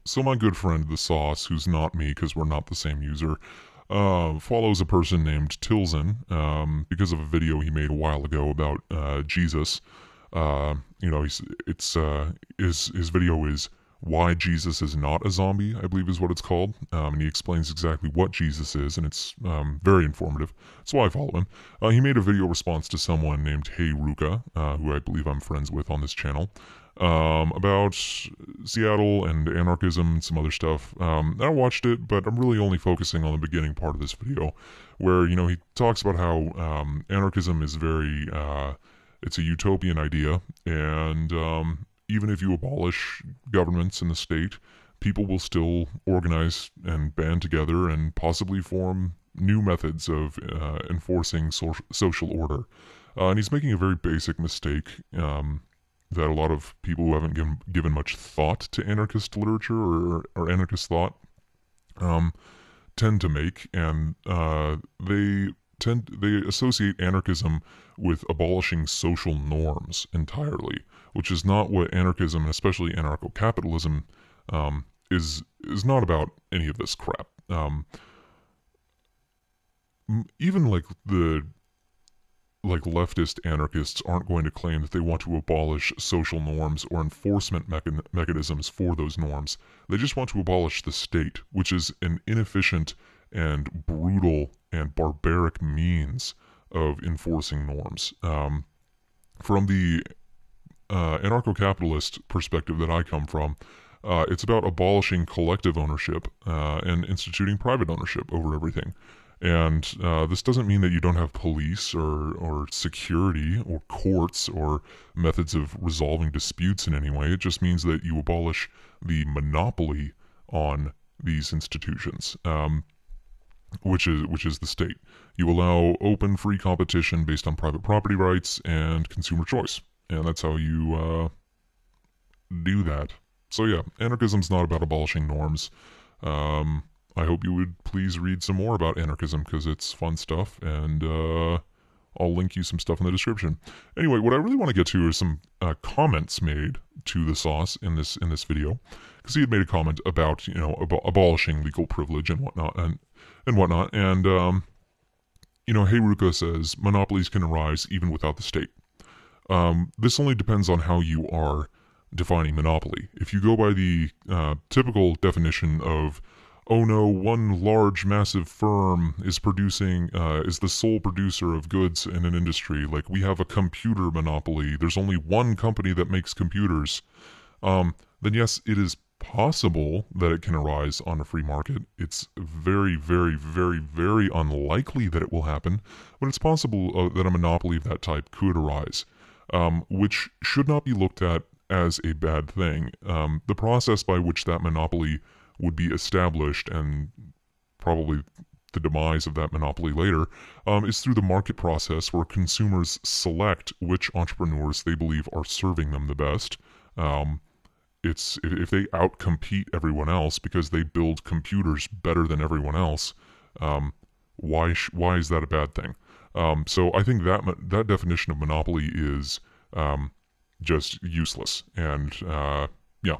So my good friend The Sauce, who's not me because we're not the same user, follows a person named Tylzen because of a video he made a while ago about Jesus. His video is why Jesus is not a zombie, I believe is what it's called, and he explains exactly what Jesus is, and it's very informative. That's why I follow him. He made a video response to someone named Hey Ruka, who I believe I'm friends with on this channel, about Seattle and anarchism and some other stuff. I watched it, but I'm really only focusing on the beginning part of this video, where he talks about how anarchism is it's a utopian idea, and even if you abolish governments in the state, people will still organize and band together and possibly form new methods of enforcing social order. And he's making a very basic mistake that a lot of people who haven't given much thought to anarchist literature or anarchist thought tend to make, and they associate anarchism with abolishing social norms entirely, which is not what anarchism, and especially anarcho-capitalism, is not about any of this crap. Even leftist anarchists aren't going to claim that they want to abolish social norms or enforcement mechanisms for those norms. They just want to abolish the state, which is an inefficient and brutal and barbaric means of enforcing norms. From the anarcho-capitalist perspective that I come from, it's about abolishing collective ownership and instituting private ownership over everything. And this doesn't mean that you don't have police or security or courts or methods of resolving disputes in any way. It just means that you abolish the monopoly on these institutions, which is the state. You allow open, free competition based on private property rights and consumer choice. And that's how you do that. So yeah, anarchism's not about abolishing norms. I hope you would please read some more about anarchism because it's fun stuff, and I'll link you some stuff in the description. Anyway, what I really want to get to are some comments made to the Sauce in this video, because he had made a comment about abolishing legal privilege and whatnot and Hey Ruka says monopolies can arise even without the state. This only depends on how you are defining monopoly. If you go by the typical definition of, oh no, one large massive firm is the sole producer of goods in an industry, like we have a computer monopoly, there's only one company that makes computers, then yes, it is possible that it can arise on a free market. It's very, very, very, very unlikely that it will happen, but it's possible that a monopoly of that type could arise, which should not be looked at as a bad thing. The process by which that monopoly would be established, and probably the demise of that monopoly later, is through the market process, where consumers select which entrepreneurs they believe are serving them the best. If they outcompete everyone else because they build computers better than everyone else, why is that a bad thing? So I think that definition of monopoly is just useless. And yeah.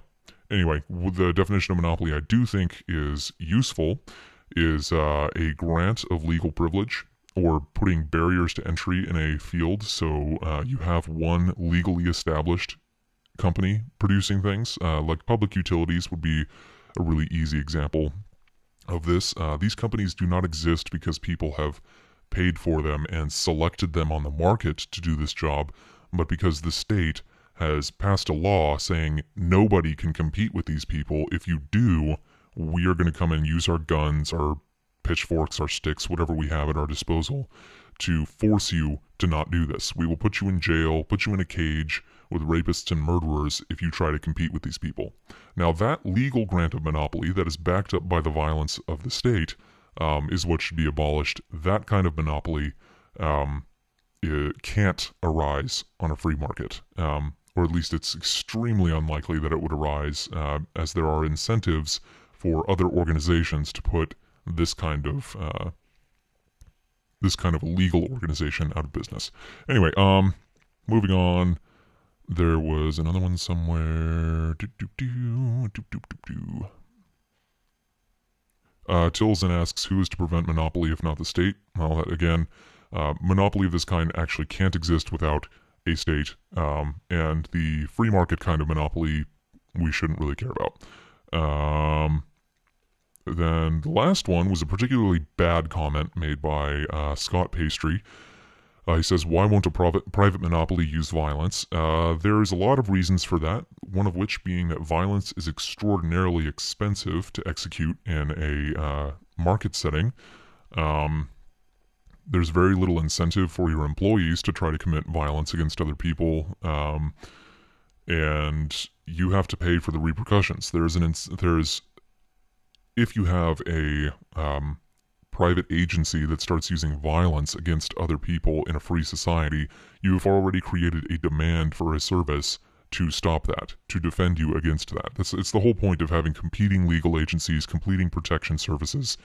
Anyway, the definition of monopoly I do think is useful is a grant of legal privilege, or putting barriers to entry in a field, so you have one legally established company producing things. Like public utilities would be a really easy example of this. These companies do not exist because people have paid for them and selected them on the market to do this job, but because the state has passed a law saying nobody can compete with these people. If you do, we are going to come and use our guns, our pitchforks, our sticks, whatever we have at our disposal, to force you to not do this. We will put you in jail, put you in a cage with rapists and murderers if you try to compete with these people. Now, that legal grant of monopoly that is backed up by the violence of the state is what should be abolished. That kind of monopoly it can't arise on a free market. Or at least it's extremely unlikely that it would arise, as there are incentives for other organizations to put this kind of legal organization out of business. Anyway, moving on. There was another one somewhere. Tylzen asks, who is to prevent monopoly if not the state? Well, that, again, monopoly of this kind actually can't exist without a state, and the free market kind of monopoly we shouldn't really care about. Then the last one was a particularly bad comment made by Scott Pastry. He says, why won't a private monopoly use violence? There's a lot of reasons for that, one of which being that violence is extraordinarily expensive to execute in a market setting. There's very little incentive for your employees to try to commit violence against other people, and you have to pay for the repercussions. If you have a private agency that starts using violence against other people in a free society, you've already created a demand for a service to stop that, to defend you against that. It's the whole point of having competing legal agencies, competing protection services,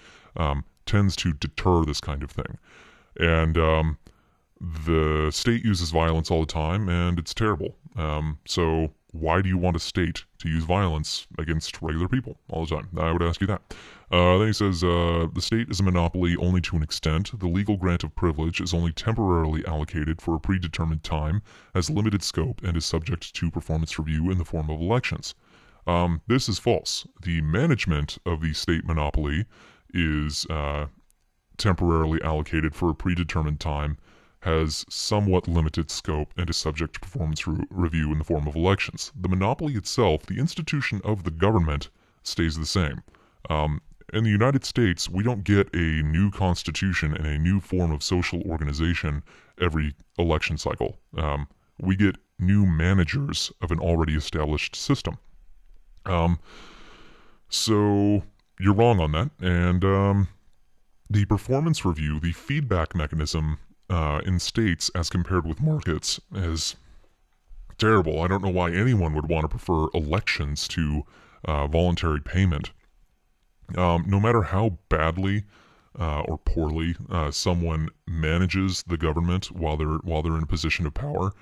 tends to deter this kind of thing. And the state uses violence all the time, and it's terrible. So why do you want a state to use violence against regular people all the time? I would ask you that. Then he says, the state is a monopoly only to an extent. The legal grant of privilege is only temporarily allocated for a predetermined time, has limited scope, and is subject to performance review in the form of elections. This is false. The management of the state monopoly is temporarily allocated for a predetermined time, has somewhat limited scope, and is subject to performance review in the form of elections. The monopoly itself, the institution of the government, stays the same. In the United States, we don't get a new constitution and a new form of social organization every election cycle. We get new managers of an already established system. So you're wrong on that. And the performance review, the feedback mechanism in states as compared with markets is terrible. I don't know why anyone would want to prefer elections to voluntary payment. No matter how badly or poorly someone manages the government while they're in a position of power,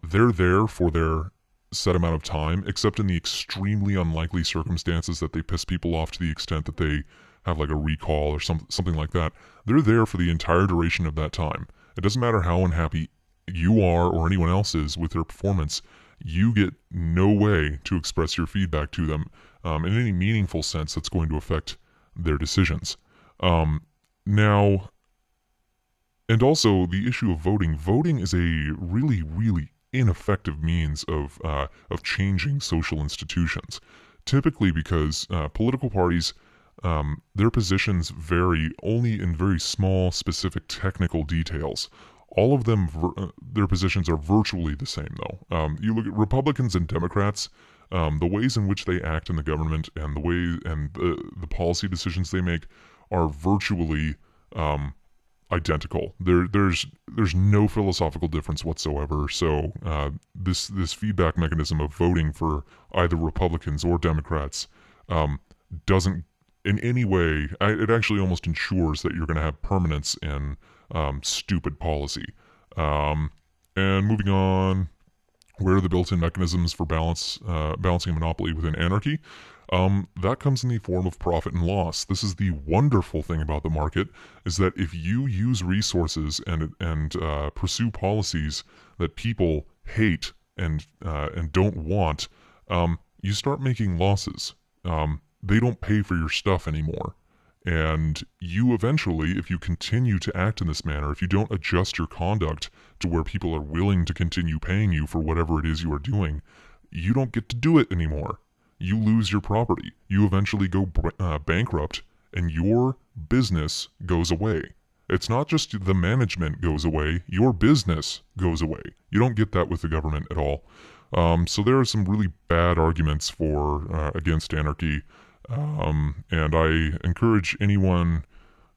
they're there for their set amount of time, except in the extremely unlikely circumstances that they piss people off to the extent that they have like a recall or something like that. They're there for the entire duration of that time. It doesn't matter how unhappy you are or anyone else is with their performance. You get no way to express your feedback to them in any meaningful sense that's going to affect their decisions. Now, and also the issue of voting. Voting is a really, really ineffective means of changing social institutions. Typically because political parties, their positions vary only in very small, specific technical details. All of them, their positions are virtually the same, though. You look at Republicans and Democrats, the ways in which they act in the government and the policy decisions they make are virtually identical. There's no philosophical difference whatsoever. So this feedback mechanism of voting for either Republicans or Democrats doesn't in any way. It actually almost ensures that you're going to have permanence in stupid policy. And moving on, where are the built-in mechanisms for balancing a monopoly within anarchy? That comes in the form of profit and loss. This is the wonderful thing about the market, is that if you use resources and pursue policies that people hate and don't want, you start making losses. They don't pay for your stuff anymore. And you eventually, if you continue to act in this manner, if you don't adjust your conduct to where people are willing to continue paying you for whatever it is you are doing, you don't get to do it anymore. You lose your property. You eventually go bankrupt, and your business goes away. It's not just the management goes away, your business goes away. You don't get that with the government at all. So there are some really bad arguments against anarchy. And I encourage anyone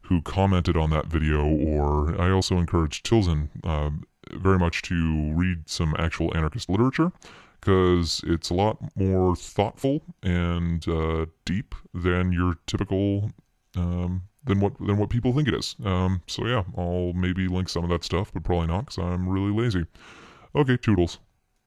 who commented on that video, or I also encourage Tylzen very much to read some actual anarchist literature, because it's a lot more thoughtful and deep than your typical than what people think it is. So yeah, I'll maybe link some of that stuff, but probably not, because I'm really lazy. Okay, toodles.